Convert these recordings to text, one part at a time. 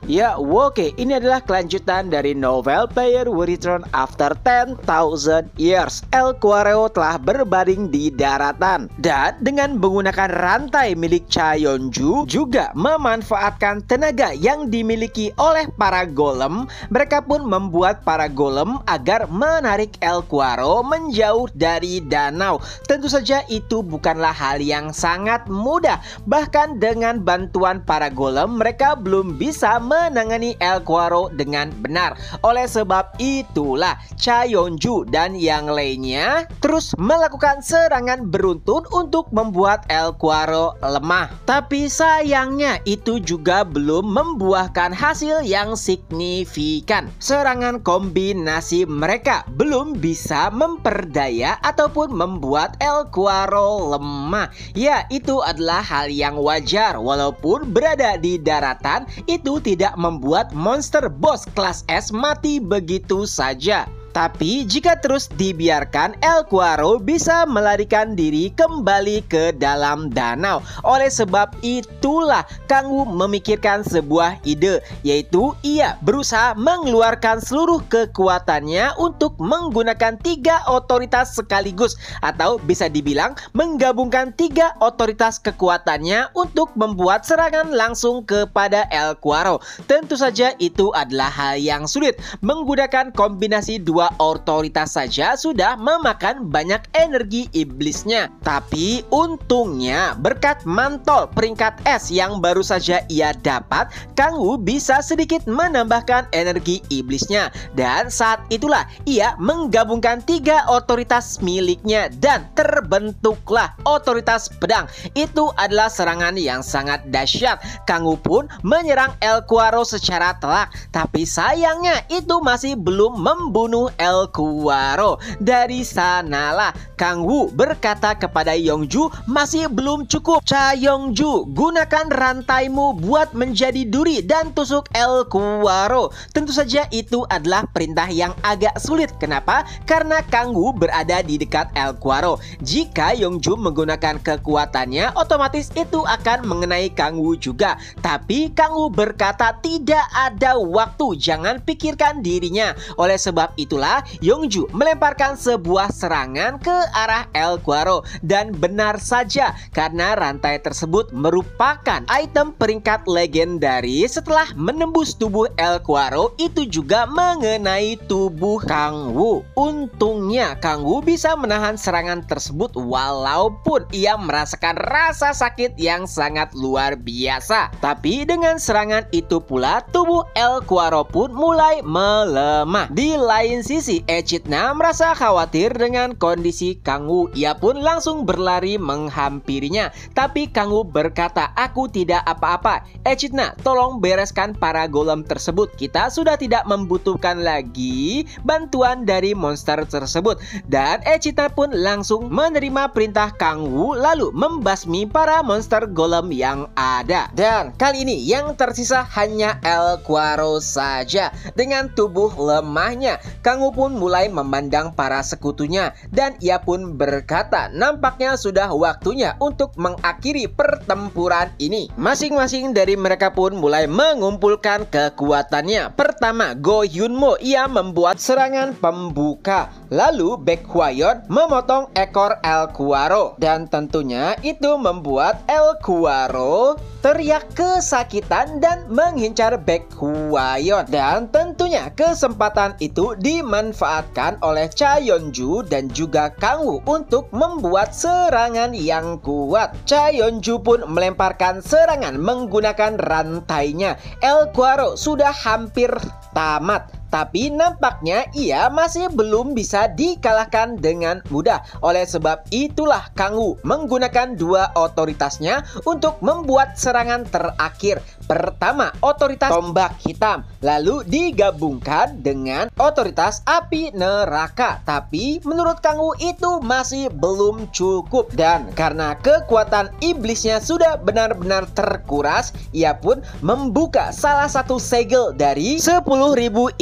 Ya, oke, ini adalah kelanjutan dari novel Player Will Return After 10,000 Years. El Quareo telah berbaring di daratan dan dengan menggunakan rantai milik Cha Yeon-ju juga memanfaatkan tenaga yang dimiliki oleh para golem. Mereka pun membuat para golem agar menarik El Quareo menjauh dari danau. Tentu saja itu bukanlah hal yang sangat mudah. Bahkan dengan bantuan para golem, mereka belum bisa menangani El Quareo dengan benar. Oleh sebab itulah Cha Yeon-ju dan yang lainnya terus melakukan serangan beruntun untuk membuat El Quareo lemah. Tapi sayangnya itu juga belum membuahkan hasil yang signifikan. Serangan kombinasi mereka belum bisa memperdaya ataupun membuat El Quareo lemah. Ya, itu adalah hal yang wajar. Walaupun berada di daratan, itu tidak membuat monster boss kelas S mati begitu saja. Tapi jika terus dibiarkan, El Quareo bisa melarikan diri kembali ke dalam danau. Oleh sebab itulah Kang Wu memikirkan sebuah ide, yaitu ia berusaha mengeluarkan seluruh kekuatannya untuk menggunakan 3 otoritas sekaligus, atau bisa dibilang menggabungkan 3 otoritas kekuatannya untuk membuat serangan langsung kepada El Quareo. Tentu saja itu adalah hal yang sulit. Menggunakan kombinasi 2 otoritas saja sudah memakan banyak energi iblisnya. Tapi untungnya berkat mantel peringkat S yang baru saja ia dapat, Kang Wu bisa sedikit menambahkan energi iblisnya. Dan saat itulah ia menggabungkan 3 otoritas miliknya dan terbentuklah otoritas pedang. Itu adalah serangan yang sangat dahsyat. Kang Wu pun menyerang El Quareo secara telak. Tapi sayangnya itu masih belum membunuh El Quareo. Dari sanalah Kang Wu berkata kepada Yeon-ju, masih belum cukup. Cha Yeon-ju, gunakan rantaimu buat menjadi duri dan tusuk El Quareo. Tentu saja itu adalah perintah yang agak sulit. Kenapa? Karena Kang Wu berada di dekat El Quareo. Jika Yeon-ju menggunakan kekuatannya, otomatis itu akan mengenai Kang Wu juga. Tapi Kang Wu berkata tidak ada waktu, jangan pikirkan dirinya. Oleh sebab itulah Yeon-ju melemparkan sebuah serangan ke arah El Quareo. Dan benar saja, karena rantai tersebut merupakan item peringkat legendaris. Setelah menembus tubuh El Quareo, itu juga mengenai tubuh Kang Wu. Untungnya Kang Wu bisa menahan serangan tersebut walaupun ia merasakan rasa sakit yang sangat luar biasa. Tapi dengan serangan itu pula tubuh El Quareo pun mulai melemah. Di lain sisi, Echidna merasa khawatir dengan kondisi Kang Wu. Ia pun langsung berlari menghampirinya. Tapi Kang Wu berkata, aku tidak apa-apa. Echidna, tolong bereskan para golem tersebut. Kita sudah tidak membutuhkan lagi bantuan dari monster tersebut. Dan Echidna pun langsung menerima perintah Kang Wu lalu membasmi para monster golem yang ada. Dan kali ini yang tersisa hanya El Quareo saja. Dengan tubuh lemahnya, Kang Wu pun mulai memandang para sekutunya dan ia pun berkata, nampaknya sudah waktunya untuk mengakhiri pertempuran ini. Masing-masing dari mereka pun mulai mengumpulkan kekuatannya. Pertama, Go Hyunmo, ia membuat serangan pembuka. Lalu Baek Hwayeon memotong ekor El Quareo. Dan tentunya itu membuat El Quareo teriak kesakitan dan mengincar Baek Hwayeon. Dan tentunya kesempatan itu dimanfaatkan oleh Cha Yeon-ju dan juga Kang Wu untuk membuat serangan yang kuat. Cha Yeon-ju pun melemparkan serangan menggunakan rantainya. El Quareo sudah hampir tamat, tapi nampaknya ia masih belum bisa dikalahkan dengan mudah. Oleh sebab itulah Kang Wu menggunakan 2 otoritasnya untuk membuat serangan terakhir. Pertama, otoritas tombak hitam, lalu digabungkan dengan otoritas api neraka. Tapi menurut Kang Wu itu masih belum cukup. Dan karena kekuatan iblisnya sudah benar-benar terkuras, ia pun membuka salah satu segel dari 10.000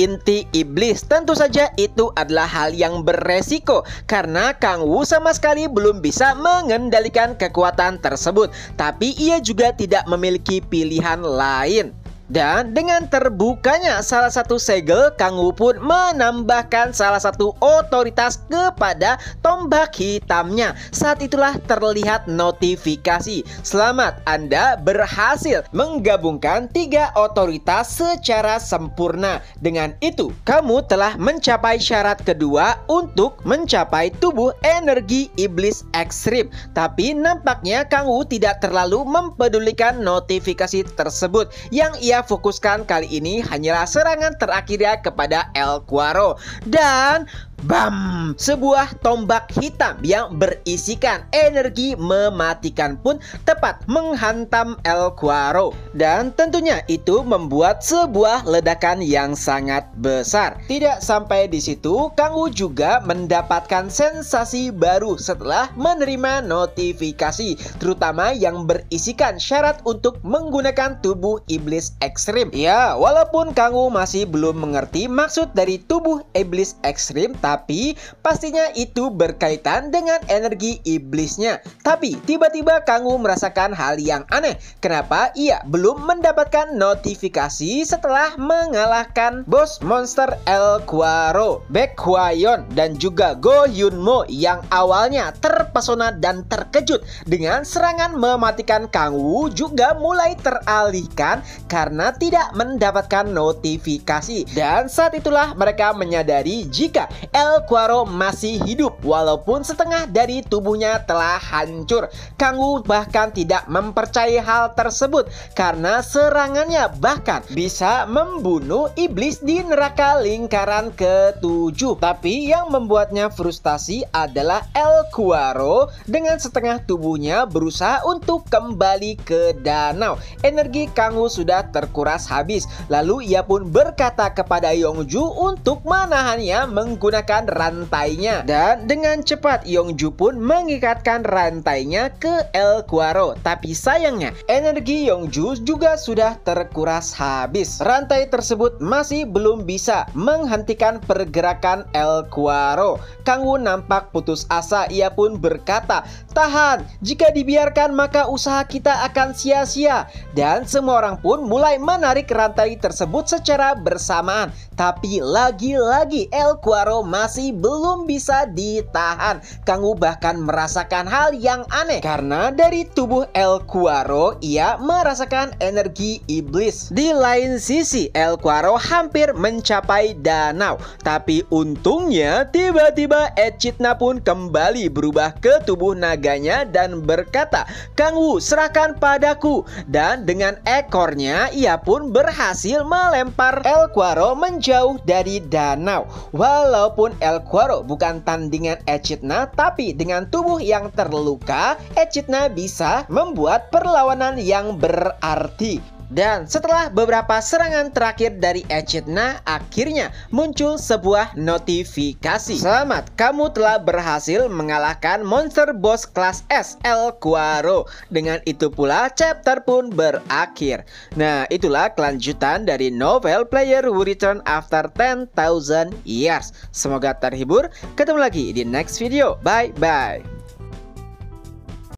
inti iblis. Tentu saja itu adalah hal yang beresiko karena Kang Wu sama sekali belum bisa mengendalikan kekuatan tersebut. Tapi ia juga tidak memiliki pilihan lain. Dan dengan terbukanya salah satu segel, Kang Wu pun menambahkan salah satu otoritas kepada tombak hitamnya. Saat itulah terlihat notifikasi, "Selamat, Anda berhasil menggabungkan 3 otoritas secara sempurna. Dengan itu, kamu telah mencapai syarat kedua untuk mencapai tubuh energi iblis ekstrim." Tapi nampaknya Kang Wu tidak terlalu mempedulikan notifikasi tersebut. Yang ia fokuskan kali ini hanyalah serangan terakhirnya kepada El Quarro. Dan bam! Sebuah tombak hitam yang berisikan energi mematikan pun tepat menghantam El Quarro. Dan tentunya itu membuat sebuah ledakan yang sangat besar. Tidak sampai di situ, Kang Wu juga mendapatkan sensasi baru setelah menerima notifikasi, terutama yang berisikan syarat untuk menggunakan tubuh iblis ekstrim. Ya, walaupun Kang Wu masih belum mengerti maksud dari tubuh iblis ekstrim, tapi pastinya itu berkaitan dengan energi iblisnya. Tapi tiba-tiba Kang Wu merasakan hal yang aneh. Kenapa ia belum mendapatkan notifikasi setelah mengalahkan bos monster El Quarro, Baek Hwa-yeon, dan juga Go Hyun-mo yang awalnya terpesona dan terkejut dengan serangan mematikan Kang Wu juga mulai teralihkan karena tidak mendapatkan notifikasi. Dan saat itulah mereka menyadari jika El Quarro masih hidup walaupun setengah dari tubuhnya telah hancur. Kang Wu bahkan tidak mempercayai hal tersebut karena serangannya bahkan bisa membunuh iblis di neraka lingkaran ke-7. Tapi yang membuatnya frustasi adalah El Quarro dengan setengah tubuhnya berusaha untuk kembali ke danau. Energi Kang Wu sudah terkuras habis. Lalu ia pun berkata kepada Yongju untuk menahannya menggunakan rantainya. Dan dengan cepat Yongju pun mengikatkan rantainya ke El Quarro. Tapi sayangnya energi Yongju juga sudah terkuras habis. Rantai tersebut masih belum bisa menghentikan pergerakan El Quarro. Kang Wu nampak putus asa. Ia pun berkata, "Tahan, jika dibiarkan maka usaha kita akan sia-sia." Dan semua orang pun mulai menarik rantai tersebut secara bersamaan. Tapi lagi-lagi El Quarro masih belum bisa ditahan. Kang Wu bahkan merasakan hal yang aneh karena dari tubuh El Quarro ia merasakan energi iblis. Di lain sisi El Quarro hampir mencapai danau. Tapi untungnya tiba-tiba Echidna pun kembali berubah ke tubuh naganya dan berkata, "Kang Wu, serahkan padaku." Dan dengan ekornya ia pun berhasil melempar El Quarro menjauh dari danau. Walaupun El Quarro bukan tandingan Echidna, tapi dengan tubuh yang terluka, Echidna bisa membuat perlawanan yang berarti. Dan setelah beberapa serangan terakhir dari Echidna, akhirnya muncul sebuah notifikasi. "Selamat, kamu telah berhasil mengalahkan monster boss kelas S, El Quarro." Dengan itu pula chapter pun berakhir. Nah, itulah kelanjutan dari novel Player Who Return After 10,000 Years. Semoga terhibur. Ketemu lagi di next video. Bye-bye.